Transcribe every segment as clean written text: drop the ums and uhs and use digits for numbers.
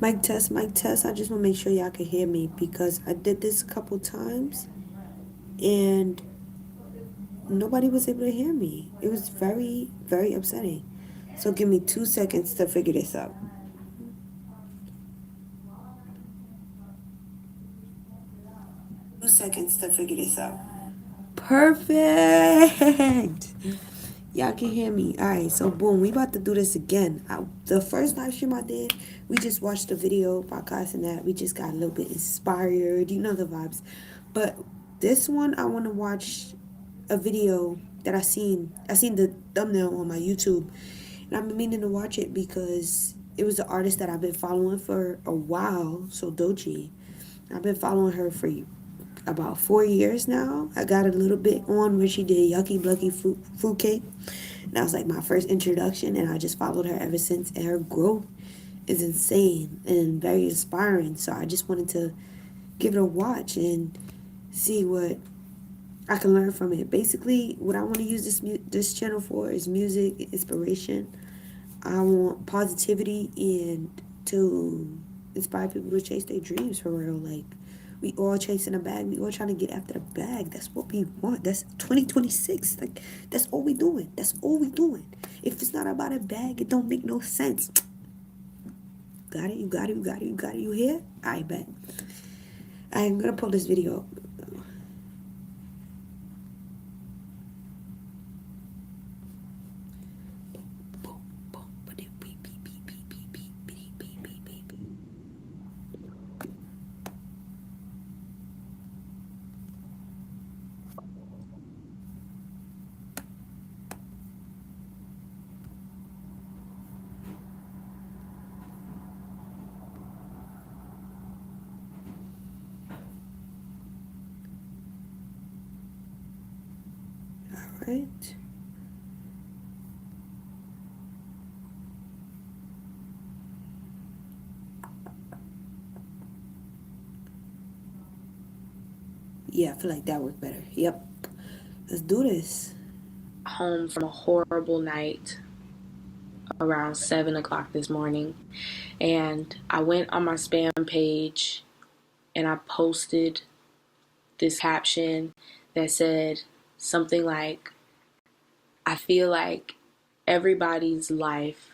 Mic test, mic test. I just want to make sure y'all can hear me because I did this a couple times and nobody was able to hear me. It was very, very upsetting. So give me 2 seconds to figure this out. 2 seconds to figure this out. Perfect. Y'all can hear me. All right, so boom, we about to do this again. The first live stream I did, we just watched the video podcast and that. We just got a little bit inspired. You know the vibes. But this one, I want to watch a video that I seen. I seen the thumbnail on my YouTube, and I've been meaning to watch it because it was an artist that I've been following for a while. So Dochi, I've been following her for about 4 years now. I got a little bit on where she did Yucky Blucky Fruit Cake. That was like my first introduction, and I just followed her ever since. And her growth is insane and very inspiring. So I just wanted to give it a watch and see what I can learn from it. Basically, what I want to use this channel for is music, inspiration. I want positivity and to inspire people to chase their dreams for real. Like, we all chasing a bag. We all trying to get after the bag. That's what we want. That's 2026. Like, that's all we doing. That's all we doing. If it's not about a bag, it don't make no sense. Got it? You got it? You got it? You got it? You here? I bet. I'm gonna pull this video up. All right. Yeah, I feel like that worked better. Yep. Let's do this. Home from a horrible night around 7 o'clock this morning, and I went on my spam page and I posted this caption that said something like, I feel like everybody's life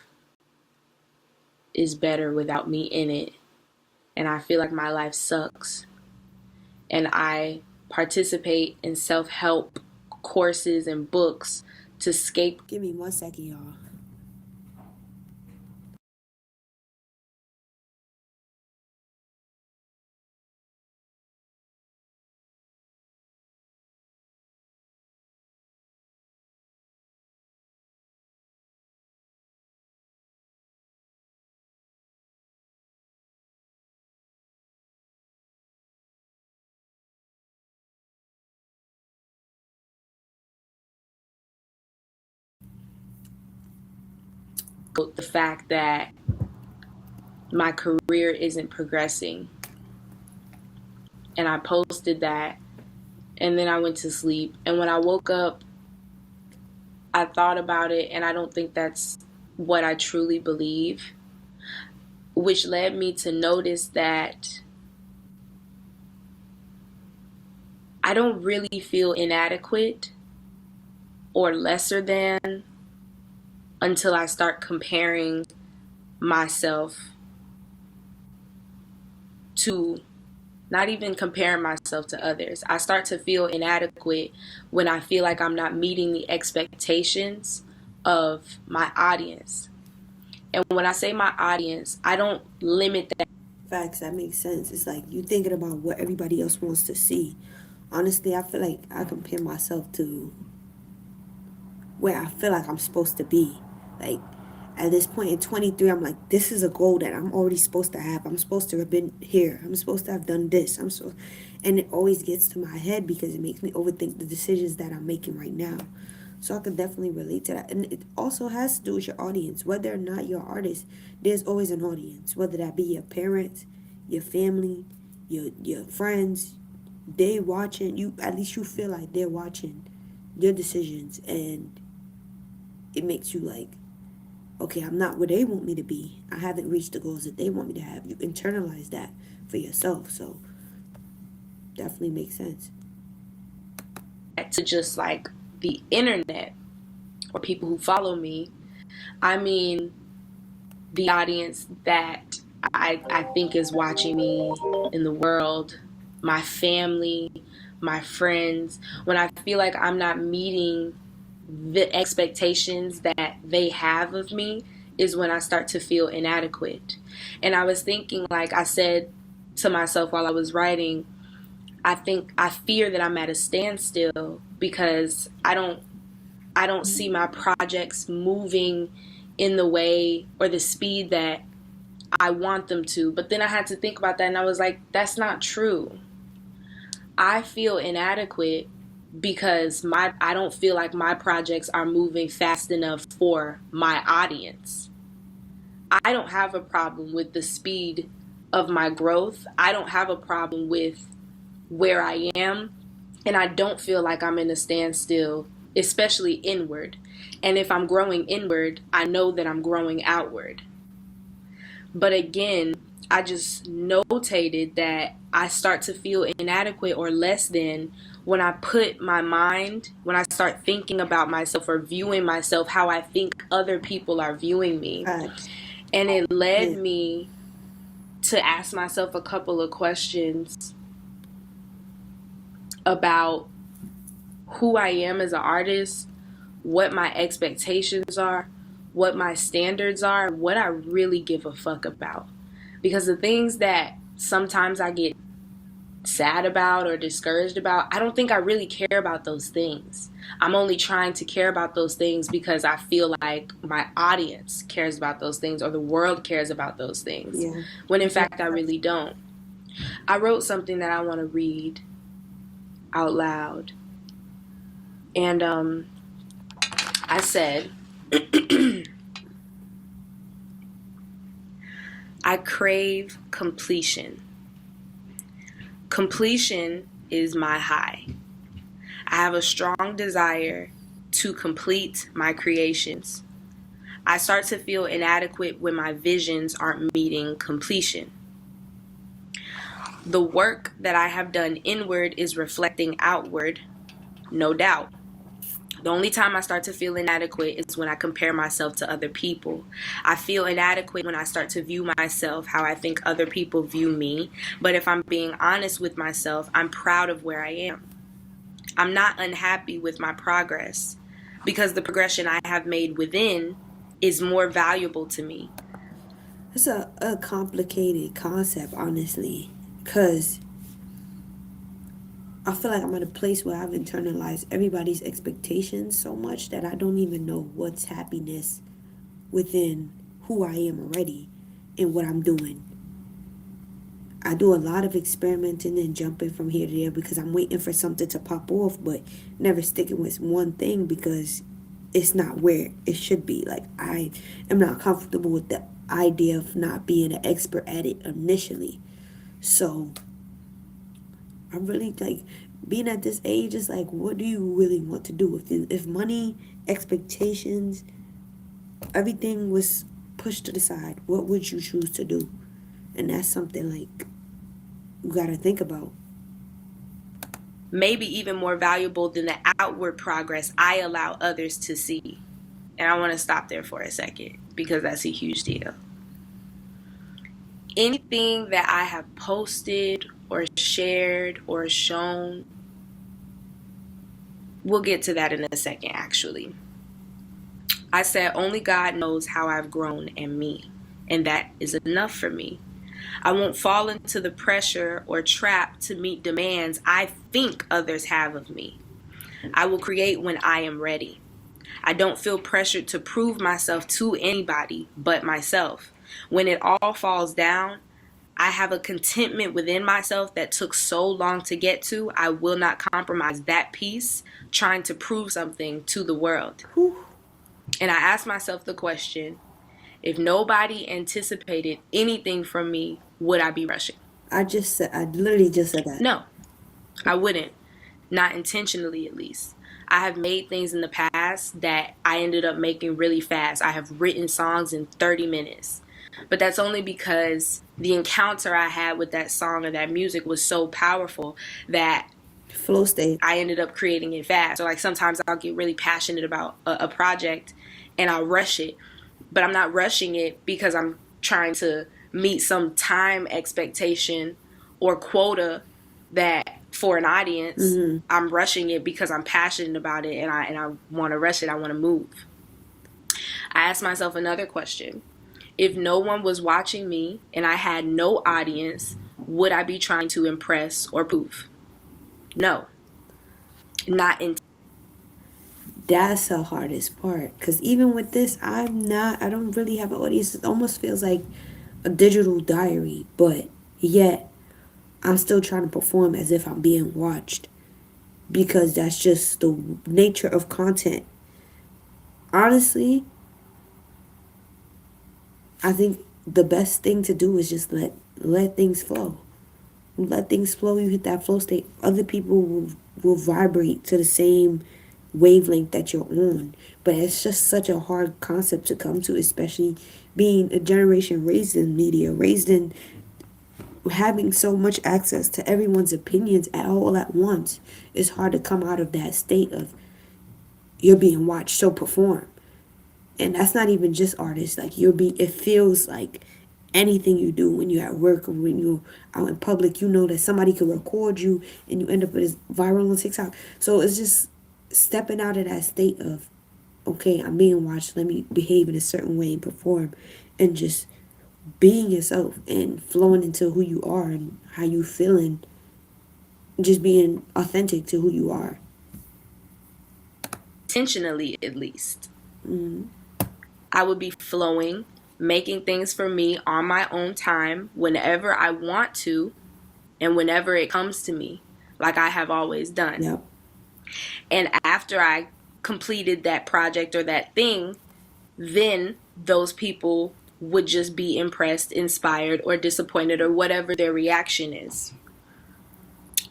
is better without me in it, and I feel like my life sucks, and I participate in self-help courses and books to escape. Give me 1 second, y'all. The fact that my career isn't progressing. And I posted that, and then I went to sleep. And when I woke up, I thought about it, and I don't think that's what I truly believe, which led me to notice that I don't really feel inadequate or lesser than until I start comparing myself to, not even comparing myself to others. I start to feel inadequate when I feel like I'm not meeting the expectations of my audience. And when I say my audience, I don't limit that. Facts, that makes sense. It's like you thinking about what everybody else wants to see. Honestly, I feel like I compare myself to where I feel like I'm supposed to be. Like at this point in 23, I'm like, this is a goal that I'm already supposed to have. I'm supposed to have been here. I'm supposed to have done this. And it always gets to my head because it makes me overthink the decisions that I'm making right now. So I can definitely relate to that. And it also has to do with your audience. Whether or not you're an artist, there's always an audience. Whether that be your parents, your family, your friends, they watching you. At least you feel like they're watching your decisions, and it makes you like okay, I'm not where they want me to be. I haven't reached the goals that they want me to have. You internalize that for yourself. So definitely makes sense. To just like the internet or people who follow me, I mean the audience that I think is watching me in the world, my family, my friends, when I feel like I'm not meeting the expectations that they have of me, is when I start to feel inadequate. And I was thinking, like I said to myself while I was writing, I fear that I'm at a standstill because I don't see my projects moving in the way or the speed that I want them to. But then I had to think about that and I was like, that's not true. I feel inadequate because my I don't feel like my projects are moving fast enough for my audience. I don't have a problem with the speed of my growth. I don't have a problem with where I am, and I don't feel like I'm in a standstill, especially inward. And if I'm growing inward, I know that I'm growing outward. But again, I just notated that I start to feel inadequate or less than when I put my mind, when I start thinking about myself or viewing myself how I think other people are viewing me. Facts. And it led Yeah. me to ask myself a couple of questions about who I am as an artist, what my expectations are, what my standards are, what I really give a fuck about. Because the things that sometimes I get sad about or discouraged about, I don't think I really care about those things. I'm only trying to care about those things because I feel like my audience cares about those things or the world cares about those things. Yeah. When in fact, I really don't. I wrote something that I want to read out loud. And I said, I crave completion. Completion is my high. I have a strong desire to complete my creations. I start to feel inadequate when my visions aren't meeting completion. The work that I have done inward is reflecting outward, no doubt. The only time I start to feel inadequate is when I compare myself to other people. I feel inadequate when I start to view myself how I think other people view me. But if I'm being honest with myself, I'm proud of where I am. I'm not unhappy with my progress because the progression I have made within is more valuable to me. It's a complicated concept, honestly, because I feel like I'm at a place where I've internalized everybody's expectations so much that I don't even know what's happiness within who I am already and what I'm doing. I do a lot of experimenting and jumping from here to there because I'm waiting for something to pop off, but never sticking with one thing because it's not where it should be. Like, I am not comfortable with the idea of not being an expert at it initially. So I'm really like, being at this age is like, what do you really want to do? If money, expectations, everything was pushed to the side, what would you choose to do? And that's something like you gotta think about. Maybe even more valuable than the outward progress I allow others to see. And I want to stop there for a second because that's a huge deal. Anything that I have posted or shared or shown, we'll get to that in a second actually. I said only God knows how I've grown and me, and that is enough for me. I won't fall into the pressure or trap to meet demands I think others have of me. I will create when I am ready. I don't feel pressured to prove myself to anybody but myself. When it all falls down, I have a contentment within myself that took so long to get to. I will not compromise that peace trying to prove something to the world. Whew. And I asked myself the question, if nobody anticipated anything from me, would I be rushing? I literally just said that. No, I wouldn't. Not intentionally, at least. I have made things in the past that I ended up making really fast. I have written songs in 30 minutes. But that's only because the encounter I had with that song or that music was so powerful that Flow state. I ended up creating it fast. So like sometimes I'll get really passionate about a project and I'll rush it, but I'm not rushing it because I'm trying to meet some time expectation or quota that for an audience. Mm-hmm. I'm rushing it because I'm passionate about it and I want to rush it. I want to move. I asked myself another question. If no one was watching me and I had no audience, would I be trying to impress or prove? No, not in. That's the hardest part. Because even with this, I don't really have an audience. It almost feels like a digital diary, but yet I'm still trying to perform as if I'm being watched. Because that's just the nature of content. Honestly, I think the best thing to do is just let things flow. Let things flow. You hit that flow state. Other people will vibrate to the same wavelength that you're on. But it's just such a hard concept to come to, especially being a generation raised in media, raised in having so much access to everyone's opinions at all at once. It's hard to come out of that state of you're being watched, so perform. And that's not even just artists. Like it feels like anything you do when you're at work or when you're out in public, you know that somebody could record you and you end up as viral on TikTok. So it's just stepping out of that state of, okay, I'm being watched, let me behave in a certain way and perform, and just being yourself and flowing into who you are and how you feeling, just being authentic to who you are. Intentionally, at least. I would be flowing, making things for me on my own time, whenever I want to, and whenever it comes to me, like I have always done. Yep. And after I completed that project or that thing, then those people would just be impressed, inspired, or disappointed, or whatever their reaction is.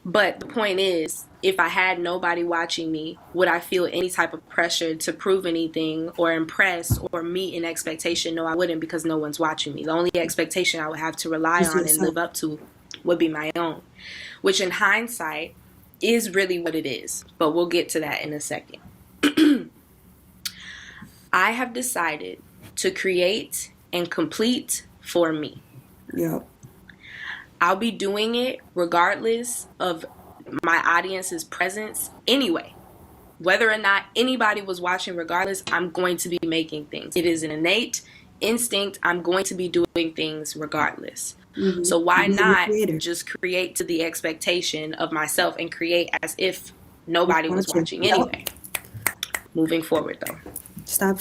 But the point is, if I had nobody watching me, would I feel any type of pressure to prove anything or impress or meet an expectation? No, I wouldn't, because no one's watching me. The only expectation I would have to rely Just on and live yourself. up to would be my own, which in hindsight is really what it is. But we'll get to that in a second. I have decided to create and complete for me. Yep. I'll be doing it regardless of my audience's presence anyway. Whether or not anybody was watching, regardless, I'm going to be making things. It is an innate instinct. I'm going to be doing things regardless. So why Being a not creator. just create to the expectation of myself and create as if nobody was Watching. watching Yep. anyway? Moving forward though. Stop.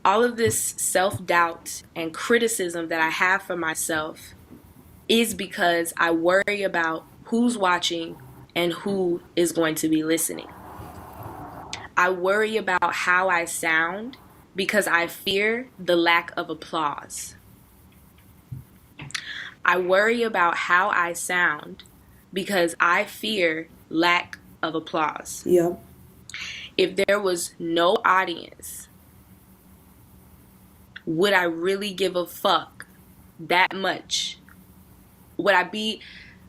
All of this self-doubt and criticism that I have for myself is because I worry about who's watching and who is going to be listening. I worry about how I sound because I fear the lack of applause. I worry about how I sound because I fear lack of applause. Yep. If there was no audience, would I really give a fuck that much? Would I be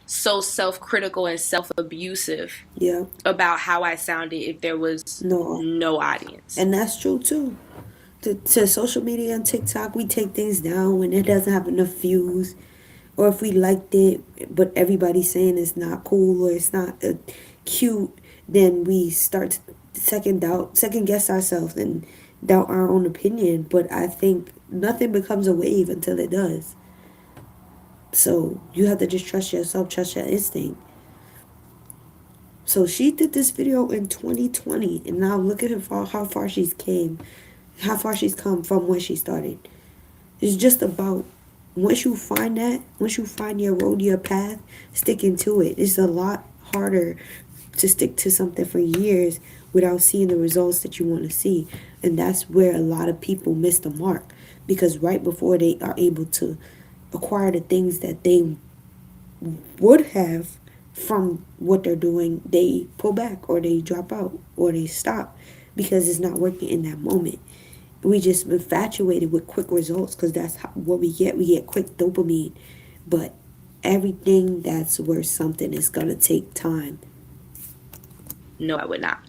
so self-critical and self-abusive Yeah. about how I sounded if there was No. no audience? And that's true too. To social media and TikTok, we take things down when it doesn't have enough views, or if we liked it, but everybody's saying it's not cool or it's not cute, then we start to second guess ourselves and doubt our own opinion. But I think nothing becomes a wave until it does. So you have to just trust yourself, trust your instinct. So she did this video in 2020, and now look at how far how far she's come from where she started. It's just about once you find your road, your path, sticking to it. It's a lot harder to stick to something for years without seeing the results that you want to see. And that's where a lot of people miss the mark, because right before they are able to acquire the things that they would have from what they're doing, they pull back or they drop out or they stop because it's not working in that moment. We just infatuated with quick results because that's what we get. We get quick dopamine, but everything that's worth something is gonna take time. No, I would not.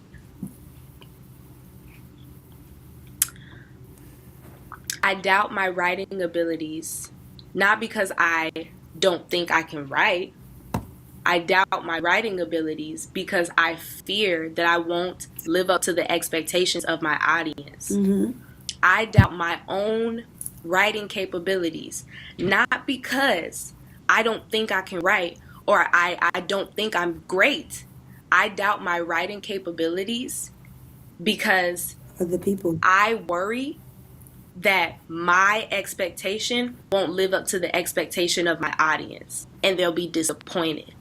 I doubt my writing abilities, not because I don't think I can write. I doubt my writing abilities because I fear that I won't live up to the expectations of my audience. Mm-hmm. I doubt my own writing capabilities, not because I don't think I can write or I don't think I'm great. I doubt my writing capabilities because Other people. I worry that my expectation won't live up to the expectation of my audience and they'll be disappointed.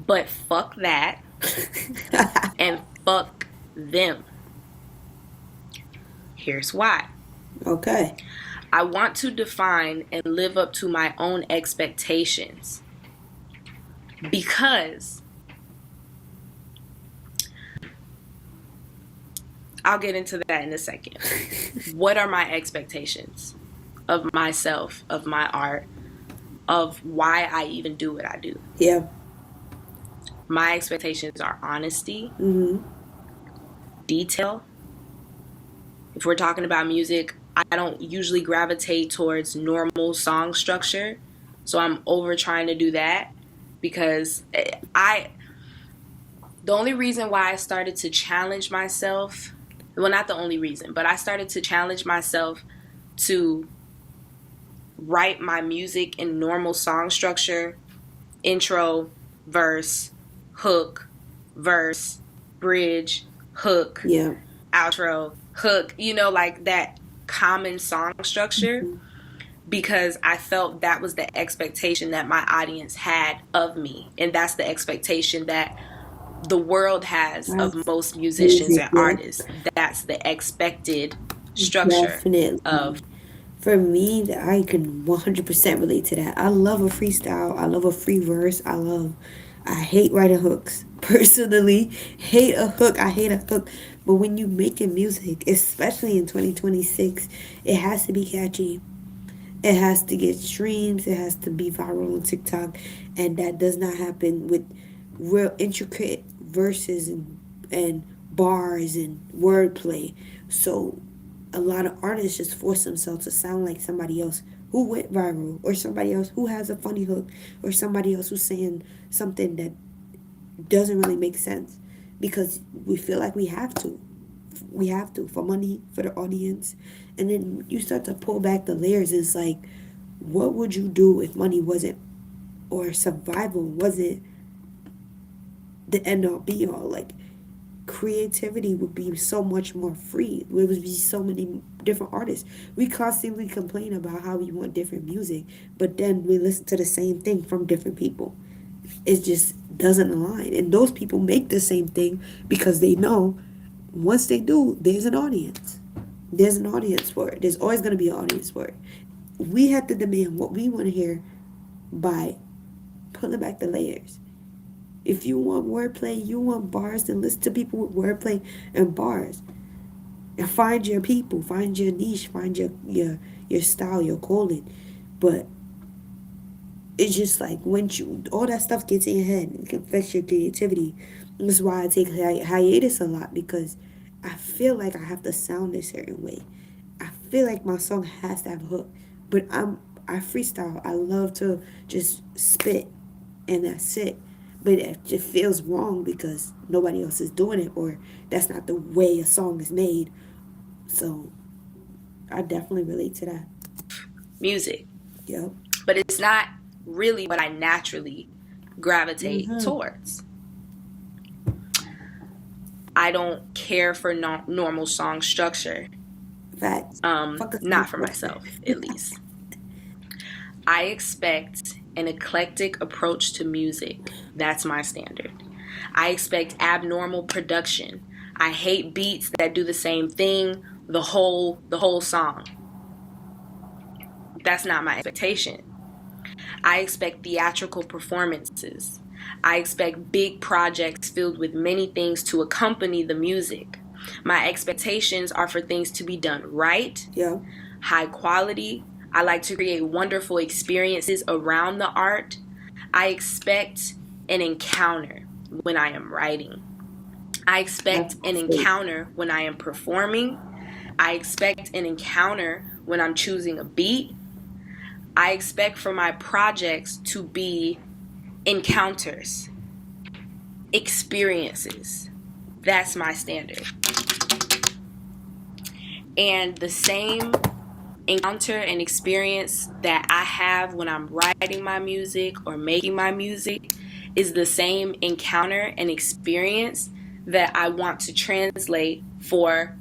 But fuck that and fuck them. Here's why. Okay. I want to define and live up to my own expectations because I'll get into that in a second. What are my expectations of myself, of my art, of why I even do what I do? Yeah. My expectations are honesty, Mm-hmm. detail. If we're talking about music, I don't usually gravitate towards normal song structure. So I'm over trying to do that because the only reason why I started to challenge myself, well, not the only reason, but I started to challenge myself to write my music in normal song structure, intro, verse, hook, verse, bridge, hook, Yeah. outro, hook, like that common song structure, Mm-hmm. because I felt that was the expectation that my audience had of me. And that's the expectation that the world has of That's most musicians music, and yeah. artists. That's the expected structure Definitely. of For me, I can 100% relate to that. I love a freestyle. I love a free verse. I hate writing hooks. Personally, hate a hook. I hate a hook. But when you making music, especially in 2026, it has to be catchy. It has to get streams. It has to be viral on TikTok. And that does not happen with real intricate verses and bars and wordplay. So a lot of artists just force themselves to sound like somebody else who went viral or somebody else who has a funny hook or somebody else who's saying something that doesn't really make sense because we feel like we have to for money for the audience. And then you start to pull back the layers. It's like, what would you do if money wasn't, or survival wasn't the end all be all? Like, creativity would be so much more free. There would be so many different artists. We constantly complain about how we want different music, but then we listen to the same thing from different people. It just doesn't align. And those people make the same thing because they know once they do, there's an audience. There's an audience for it. There's always going to be an audience for it. We have to demand what we want to hear by pulling back the layers. If you want wordplay, you want bars, then listen to people with wordplay and bars. And find your people, find your niche, find your style, your calling. But it's just like when you all that stuff gets in your head, it can affect your creativity. That's why I take hiatus a lot because I feel like I have to sound a certain way. I feel like my song has to have a hook, but I freestyle. I love to just spit, and that's it. But it just feels wrong because nobody else is doing it, or that's not the way a song is made. So I definitely relate to that. music. Yep. But it's not really what I naturally gravitate Mm-hmm. towards. I don't care for normal song structure. Facts. Fuck a Not for structure. myself, at least. I expect an eclectic approach to music. That's my standard. I expect abnormal production. I hate beats that do the same thing the whole song. That's not my expectation. I expect theatrical performances. I expect big projects filled with many things to accompany the music. My expectations are for things to be done right, Yeah. high quality. I like to create wonderful experiences around the art. I expect an encounter when I am writing. I expect an encounter when I am performing. I expect an encounter when I'm choosing a beat. I expect for my projects to be encounters, experiences. That's my standard. And the same encounter and experience that I have when I'm writing my music or making my music is the same encounter and experience that I want to translate for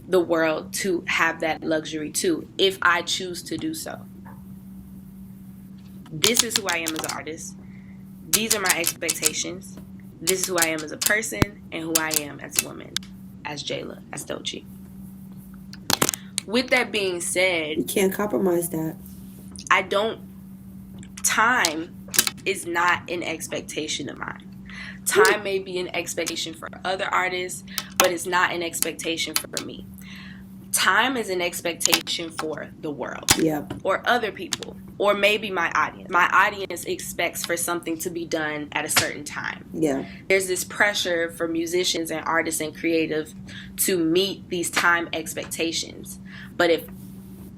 the world to have that luxury too, if I choose to do so. This is who I am as an artist. These are my expectations. This is who I am as a person and who I am as a woman, as Jayla, as Dochi. With that being said, You can't compromise that. Time is not an expectation of mine. Time may be an expectation for other artists, but it's not an expectation for me. Time is an expectation for the world, or other people, or maybe my audience. My audience expects for something to be done at a certain time. There's this pressure for musicians and artists and creative to meet these time expectations. But if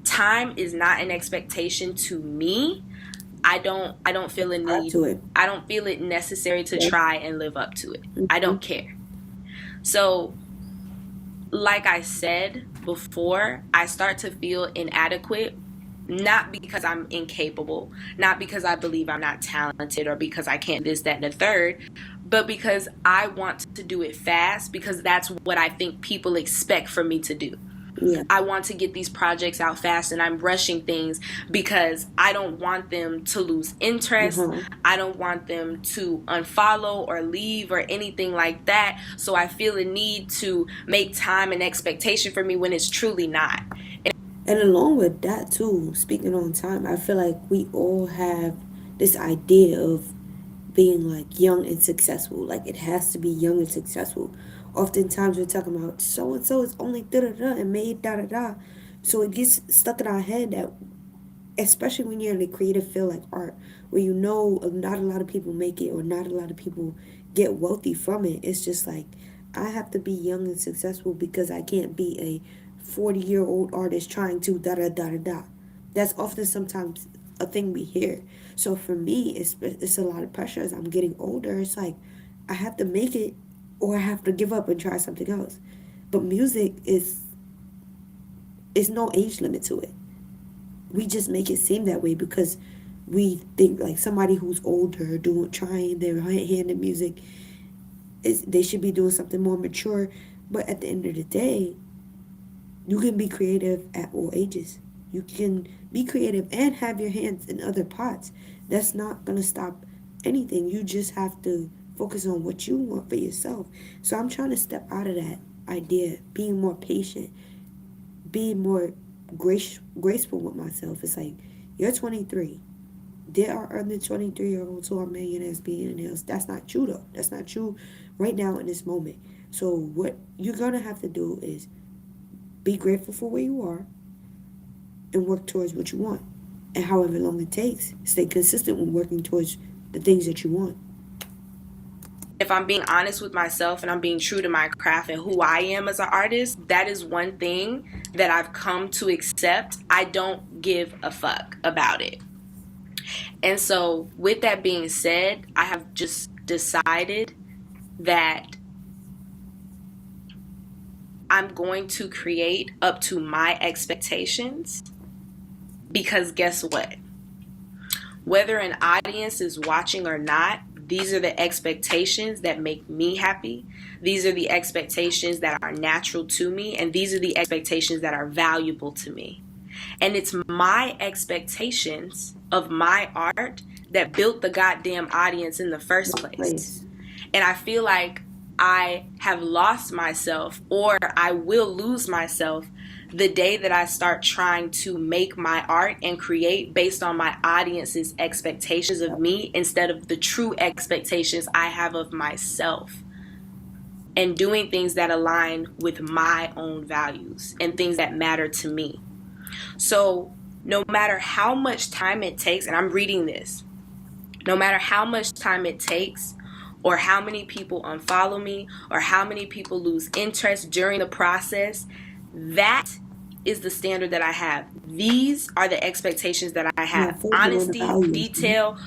time is not an expectation to me, I don't feel a need to it. I don't feel it necessary to try and live up to it. I don't care. So, like I said before, I start to feel inadequate, not because I'm incapable, not because I believe I'm not talented or because I can't this, that, and the third, but because I want to do it fast because that's what I think people expect from me to do. I want to get these projects out fast and I'm rushing things because I don't want them to lose interest. I don't want them to unfollow or leave or anything like that. So I feel a need to make time an expectation for me when it's truly not. And along with that too, speaking on time, I feel like we all have this idea of being like young and successful. Like it has to be young and successful. Oftentimes we're talking about so and so is only da da da and made da da da. So it gets stuck in our head that, especially when you're in a creative field like art, where you know not a lot of people make it or not a lot of people get wealthy from it. It's just like I have to be young and successful because I can't be a 40-year-old artist trying to da da da da da. That's often sometimes a thing we hear. So for me, it's a lot of pressure as I'm getting older. It's like I have to make it or I have to give up and try something else. But music is no age limit to it. We just make it seem that way because we think like somebody who's older trying their hand in music they should be doing something more mature. But at the end of the day, you can be creative at all ages. You can be creative and have your hands in other pots. That's not gonna stop anything. You just have to focus on what you want for yourself. So I'm trying to step out of that idea, being more patient, being more graceful with myself. It's like, you're 23. There are other 23-year-olds who are millionaires, billionaires. That's not true though. That's not true right now in this moment. So what you're gonna have to do is be grateful for where you are and work towards what you want. And however long it takes, stay consistent with working towards the things that you want. If I'm being honest with myself and I'm being true to my craft and who I am as an artist, that is one thing that I've come to accept. I don't give a fuck about it. And so with that being said, I have just decided that I'm going to create up to my expectations because guess what? Whether an audience is watching or not, these are the expectations that make me happy. These are the expectations that are natural to me, and these are the expectations that are valuable to me. And it's my expectations of my art that built the goddamn audience in the first place. And I feel like I have lost myself, or I will lose myself, the day that I start trying to make my art and create based on my audience's expectations of me instead of the true expectations I have of myself, and doing things that align with my own values and things that matter to me. So no matter how much time it takes, and I'm reading this, no matter how much time it takes, or how many people unfollow me, or how many people lose interest during the process, that is the standard that I have. These are the expectations that I have. Honesty, detail,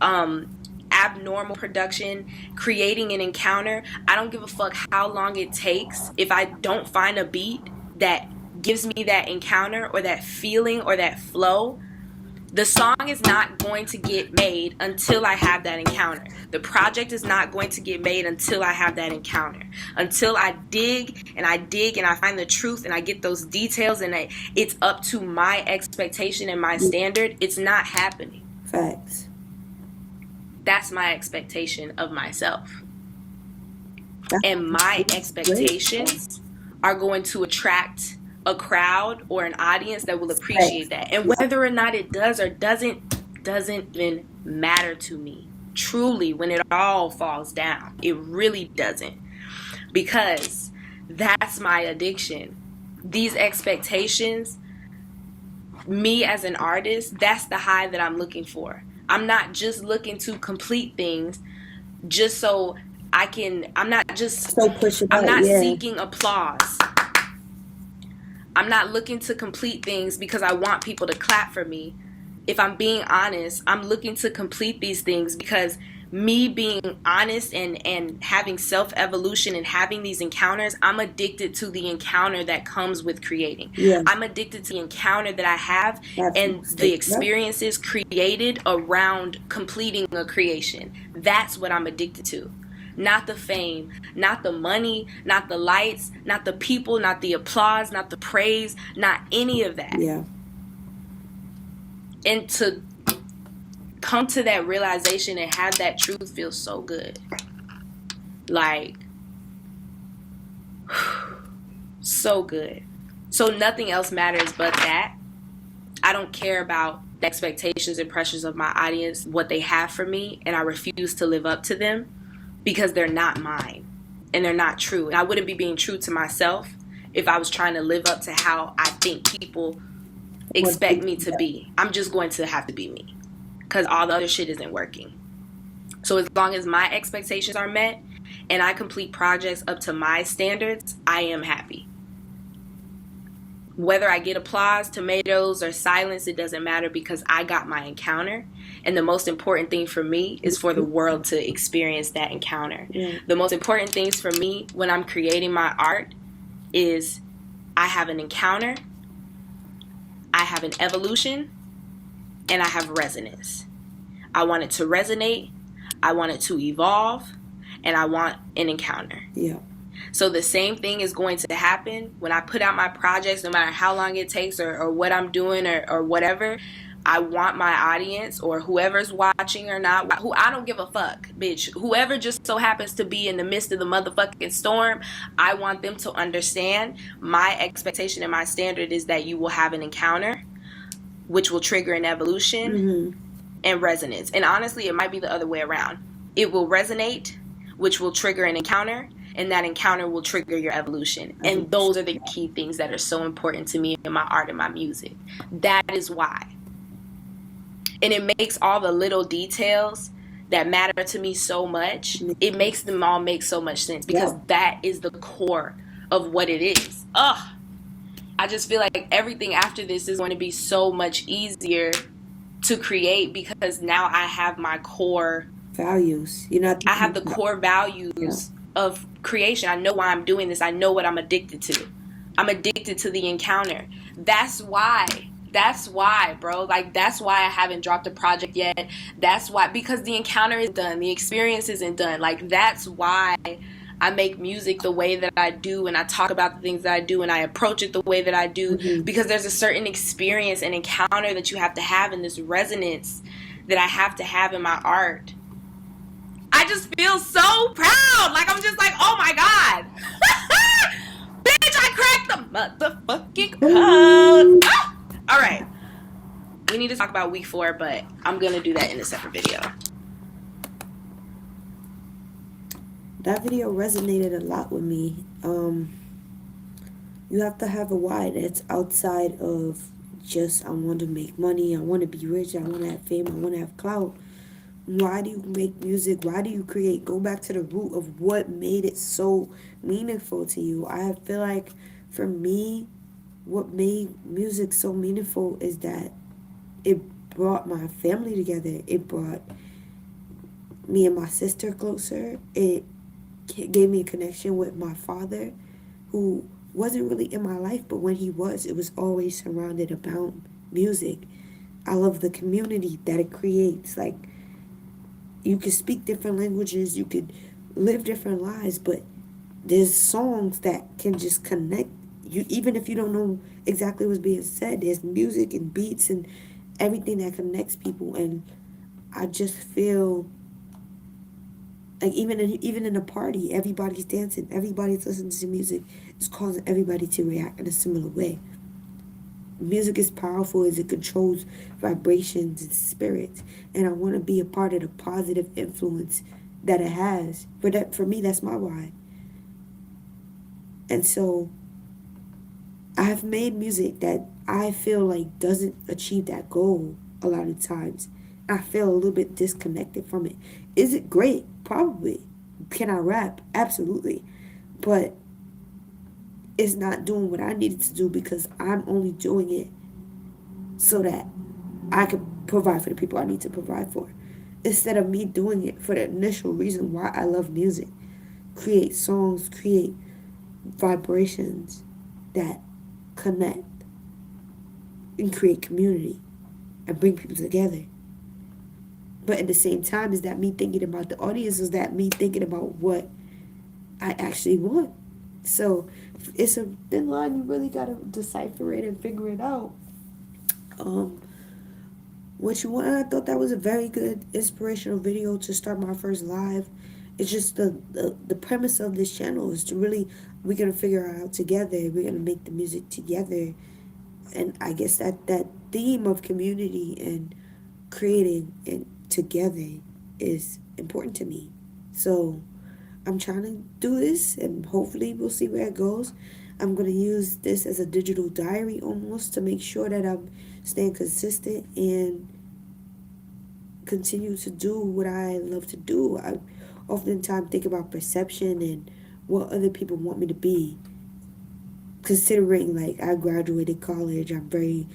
abnormal production, creating an encounter. I don't give a fuck how long it takes. If I don't find a beat that gives me that encounter or that feeling or that flow, the song is not going to get made until I have that encounter. The project is not going to get made until I have that encounter. Until I dig and I find the truth and I get those details and it's up to my expectation and my standard, it's not happening. Facts. That's my expectation of myself. And my expectations are going to attract a crowd or an audience that will appreciate that. And whether or not it does or doesn't even matter to me. Truly, when it all falls down, it really doesn't. Because that's my addiction. These expectations, me as an artist, that's the high that I'm looking for. I'm not just looking to complete things just so I can, I'm not seeking applause. I'm not looking to complete things because I want people to clap for me. If I'm being honest, I'm looking to complete these things because me being honest and having self-evolution and having these encounters, I'm addicted to the encounter that comes with creating. Yeah. I'm addicted to the encounter that I have and the experiences created around completing a creation. That's what I'm addicted to. Not the fame, not the money, not the lights, not the people, not the applause, not the praise, not any of that. Yeah. And to come to that realization and have that truth feels so good. Like, so good. So nothing else matters but that. I don't care about the expectations and pressures of my audience, what they have for me, and I refuse to live up to them. Because they're not mine and they're not true. And I wouldn't be being true to myself if I was trying to live up to how I think people expect me to be. I'm just going to have to be me because all the other shit isn't working. So as long as my expectations are met and I complete projects up to my standards, I am happy. Whether I get applause, tomatoes, or silence, it doesn't matter because I got my encounter. And the most important thing for me is for the world to experience that encounter. Yeah. The most important things for me when I'm creating my art is I have an encounter, I have an evolution, and I have resonance. I want it to resonate, I want it to evolve, and I want an encounter. Yeah. So the same thing is going to happen when I put out my projects, no matter how long it takes or what I'm doing or whatever. I want my audience or whoever's watching or not, who I don't give a fuck, bitch. Whoever just so happens to be in the midst of the motherfucking storm, I want them to understand my expectation and my standard is that you will have an encounter, which will trigger an evolution and resonance. And honestly, it might be the other way around. It will resonate, which will trigger an encounter, and that encounter will trigger your evolution. And those are the key things that are so important to me in my art and my music. That is why. And it makes all the little details that matter to me so much, it makes them all make so much sense because that is the core of what it is. Ugh. I just feel like everything after this is going to be so much easier to create because now I have my core values. I have the core values of creation. I know why I'm doing this. I know what I'm addicted to. I'm addicted to the encounter. That's why, bro. Like, that's why I haven't dropped a project yet. That's why, because the encounter is done. The experience isn't done. Like, that's why I make music the way that I do and I talk about the things that I do and I approach it the way that I do because there's a certain experience and encounter that you have to have in this resonance that I have to have in my art. I just feel so proud. Like, I'm just like, oh my God. Bitch, I cracked the motherfucking Hold. Oh, All right. We need to talk about week 4, but I'm going to do that in a separate video. that video resonated a lot with me. You have to have a why that's outside of just I want to make money, I want to be rich, I want to have fame, I want to have clout. Why do you make music? Why do you create? Go back to the root of what made it so meaningful to you. I feel like for me, what made music so meaningful is that it brought my family together. It brought me and my sister closer. It gave me a connection with my father, who wasn't really in my life, but when he was, it was always surrounded about music. I love the community that it creates. Like, you could speak different languages, you could live different lives, but there's songs that can just connect you, even if you don't know exactly what's being said. There's music and beats and everything that connects people, and I just feel like even in a party, everybody's dancing, everybody's listening to music. It's causing everybody to react in a similar way. Music is powerful as it controls vibrations and spirits, and I want to be a part of the positive influence that it has. But that, for me, that's my why. And so I've made music that I feel like doesn't achieve that goal a lot of times. I feel a little bit disconnected from it. Is it great? Probably. Can I rap? Absolutely. But it's not doing what I needed to do because I'm only doing it so that I could provide for the people I need to provide for. Instead of me doing it for the initial reason why I love music. Create songs, create vibrations that connect and create community and bring people together. But at the same time, is that me thinking about the audience? Is that me thinking about what I actually want? So it's a thin line. You really gotta decipher it and figure it out. Um, what you want? I thought that was a very good inspirational video to start my first live. It's just the premise of this channel is to really, we're gonna figure it out together. We're gonna make the music together, and I guess that theme of community and creating and together is important to me. So I'm trying to do this, and hopefully we'll see where it goes. I'm going to use this as a digital diary almost to make sure that I'm staying consistent and continue to do what I love to do. I oftentimes think about perception and what other people want me to be. Considering like I graduated college, I'm very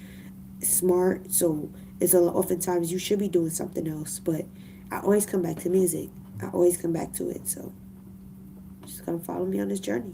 smart, so it's a lot, oftentimes you should be doing something else, but I always come back to music. I always come back to it, so just gonna follow me on this journey.